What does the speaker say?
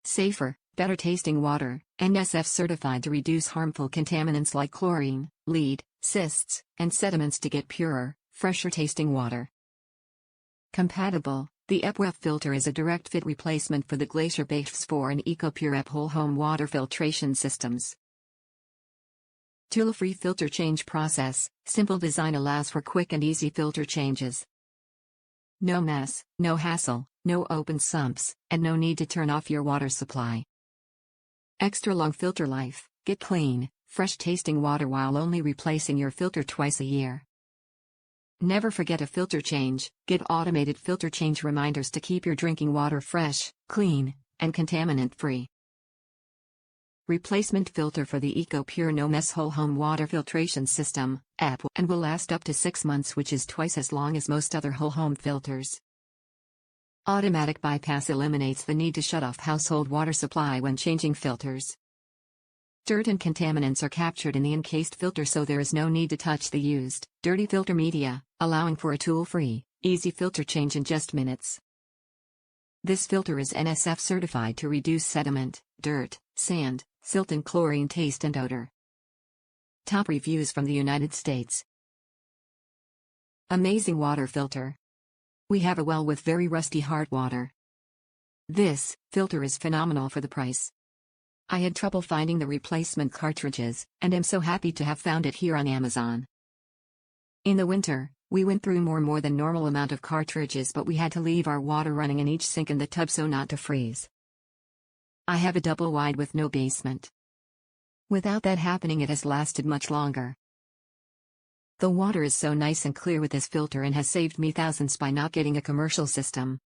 safer, better tasting water, NSF certified to reduce harmful contaminants like chlorine, lead, cysts, and sediments to get purer, fresher tasting water. Compatible, the EPWHE filter is a direct fit replacement for the Glacier EPWHE and EcoPure EPWHE whole home water filtration systems. Tool-free filter change process, simple design allows for quick and easy filter changes. No mess, no hassle, no open sumps, and no need to turn off your water supply. Extra long filter life, get clean, fresh tasting water while only replacing your filter twice a year. Never forget a filter change, get automated filter change reminders to keep your drinking water fresh, clean, and contaminant-free. Replacement filter for the EcoPure No Mess Whole Home Water Filtration System, EPWHE, and will last up to 6 months, which is twice as long as most other whole home filters. Automatic bypass eliminates the need to shut off household water supply when changing filters. Dirt and contaminants are captured in the encased filter, so there is no need to touch the used, dirty filter media, allowing for a tool-free, easy filter change in just minutes. This filter is NSF certified to reduce sediment, dirt, sand, silt and chlorine taste and odor. Top reviews from the United States. Amazing water filter. We have a well with very rusty hard water. This filter is phenomenal for the price. I had trouble finding the replacement cartridges, and am so happy to have found it here on Amazon. In the winter, we went through more than normal amount of cartridges, but we had to leave our water running in each sink in the tub so not to freeze. I have a double wide with no basement. Without that happening, it has lasted much longer. The water is so nice and clear with this filter and has saved me thousands by not getting a commercial system.